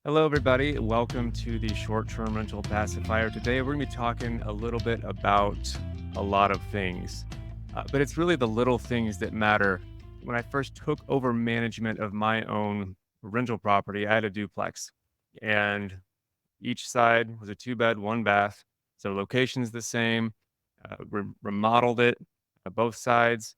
Hello, everybody. Welcome to the short-term rental pacifier. Today, we're going to be talking a little bit about a lot of things, but it's really the little things that matter. When I first took over management of my own rental property, I had a duplex, and each side was a two-bed, one bath. So location's the same. Remodeled it, both sides.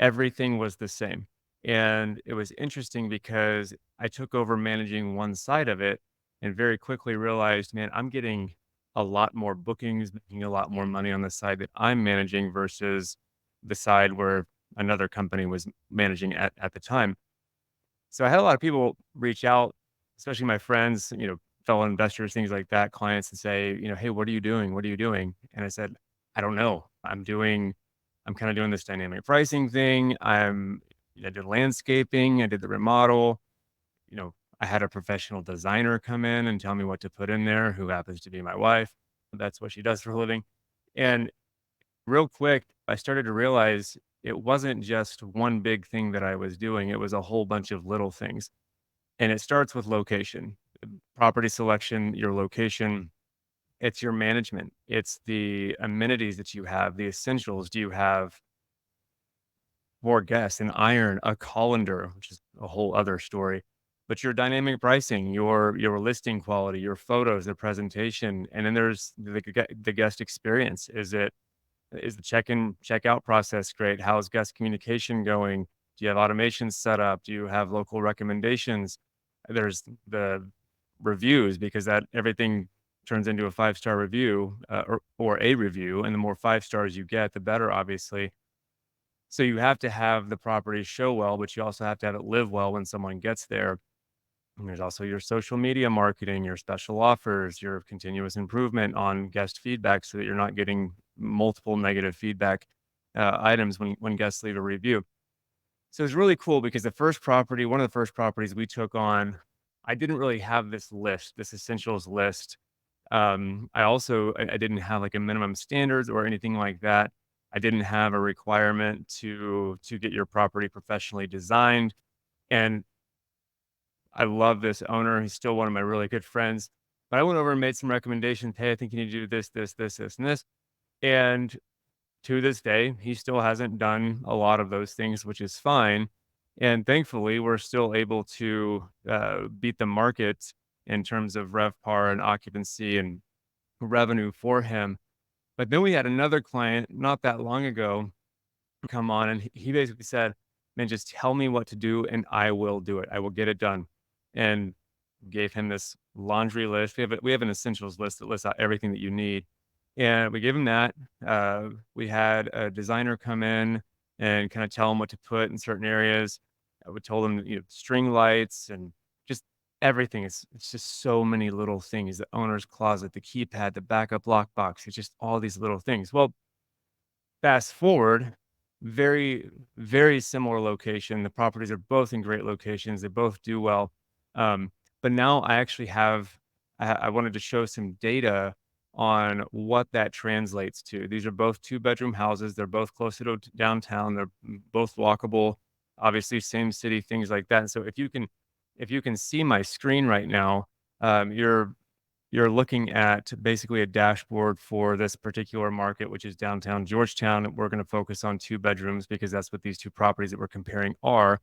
Everything was the same. And it was interesting because I took over managing one side of it and very quickly realized, man, I'm getting a lot more bookings, making a lot more money on the side that I'm managing versus the side where another company was managing at the time. So I had a lot of people reach out, especially my friends, fellow investors, things like that, clients, and say, hey, what are you doing? What are you doing? And I said, I don't know. I'm kind of doing this dynamic pricing thing. I did landscaping, I did the remodel. I had a professional designer come in and tell me what to put in there, who happens to be my wife. That's what she does for a living. And real quick, I started to realize it wasn't just one big thing that I was doing, it was a whole bunch of little things. And it starts with location, property selection, your location, it's your management, it's the amenities that you have, the essentials. Do you have more guests, an iron, a colander, which is a whole other story. But your dynamic pricing, your listing quality, your photos, the presentation, and then there's the guest experience. Is the check-in, check-out process great? How's guest communication going? Do you have automations set up? Do you have local recommendations? There's the reviews because that everything turns into a five-star review, or a review, and the more five stars you get, the better, obviously. So you have to have the property show well, but you also have to have it live well when someone gets there. And there's also your social media marketing, your special offers, your continuous improvement on guest feedback so that you're not getting multiple negative feedback items when guests leave a review. So it's really cool because one of the first properties we took on, I didn't really have this list, this essentials list. I didn't have like a minimum standards or anything like that. I didn't have a requirement to get your property professionally designed. And I love this owner. He's still one of my really good friends. But I went over and made some recommendations. Hey, I think you need to do this, and this. And to this day, he still hasn't done a lot of those things, which is fine. And thankfully, we're still able to beat the market in terms of RevPAR and occupancy and revenue for him. But then we had another client not that long ago come on, and he basically said, "Man, just tell me what to do and I will do it. I will get it done." And gave him this laundry list. We have an essentials list that lists out everything that you need. And we gave him that. We had a designer come in and kind of tell him what to put in certain areas. We told him, string lights and just everything. It's just so many little things. The owner's closet, the keypad, the backup lockbox. It's just all these little things. Well, fast forward, very, very similar location. The properties are both in great locations. They both do well. But now I actually I wanted to show some data on what that translates to. These are both two-bedroom houses. They're both close to downtown. They're both walkable, obviously same city, things like that. So if you can see my screen right now, you're looking at basically a dashboard for this particular market, which is downtown Georgetown. We're going to focus on two bedrooms because that's what these two properties that we're comparing are.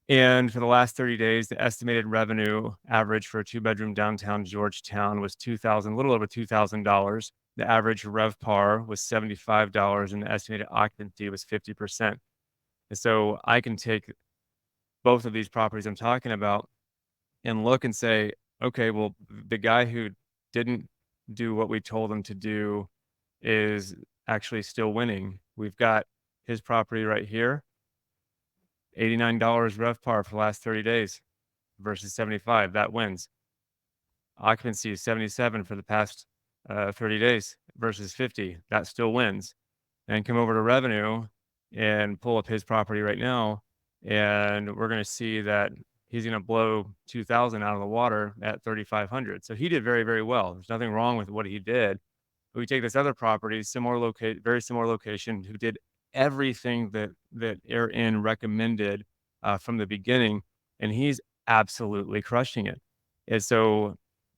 And for the last 30 days, the estimated revenue average for a two-bedroom downtown Georgetown was a little over $2,000. The average RevPAR was $75, and the estimated occupancy was 50%. And so I can take both of these properties I'm talking about and look and say, okay, well, the guy who didn't do what we told him to do is actually still winning. We've got his property right here, $89 RevPAR for the last 30 days versus 75. That wins. Occupancy is 77 for the past 30 days versus 50. That still wins. And come over to revenue and pull up his property right now. And we're going to see that he's going to blow 2,000 out of the water at 3,500. So he did very, very well. There's nothing wrong with what he did. But we take this other property, very similar location, who did everything that AirINN recommended from the beginning, and he's absolutely crushing it. And so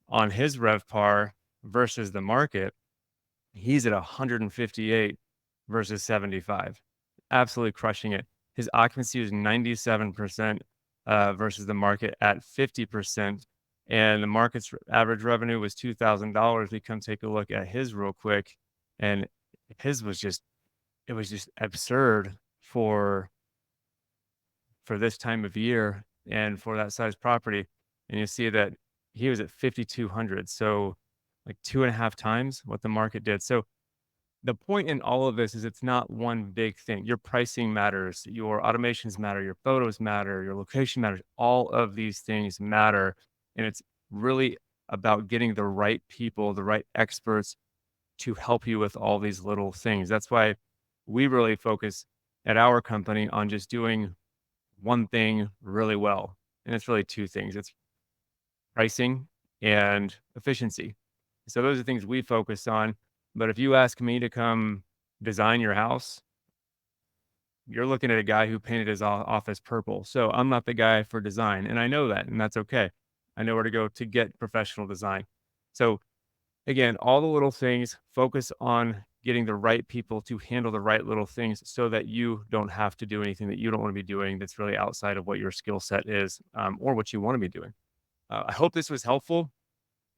on his RevPAR versus the market, he's at 158 versus 75, absolutely crushing it. His occupancy is 97% versus the market at 50%. And the market's average revenue was $2,000. We come take a look at his real quick. And his was just, it was just absurd for this time of year and for that size property. And you see that he was at 5,200. So like two and a half times what the market did. So the point in all of this is it's not one big thing. Your pricing matters, your automations matter, your photos matter, your location matters. All of these things matter. And it's really about getting the right people, the right experts to help you with all these little things. That's why we really focus at our company on just doing one thing really well. And it's really two things. It's pricing and efficiency. So those are things we focus on. But if you ask me to come design your house, you're looking at a guy who painted his office purple. So I'm not the guy for design. And I know that, and that's okay. I know where to go to get professional design. So again, all the little things, focus on getting the right people to handle the right little things so that you don't have to do anything that you don't want to be doing that's really outside of what your skill set is, or what you want to be doing. I hope this was helpful.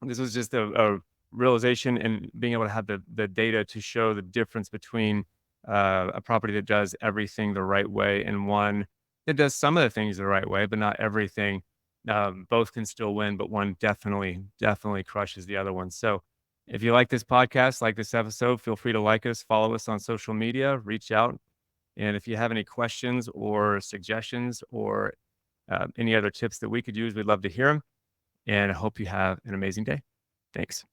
This was just a realization and being able to have the data to show the difference between a property that does everything the right way and one that does some of the things the right way, but not everything. Both can still win, but one definitely crushes the other one. So if you like this podcast, like this episode, feel free to like us, follow us on social media, reach out. And if you have any questions or suggestions or any other tips that we could use, we'd love to hear them. And I hope you have an amazing day. Thanks.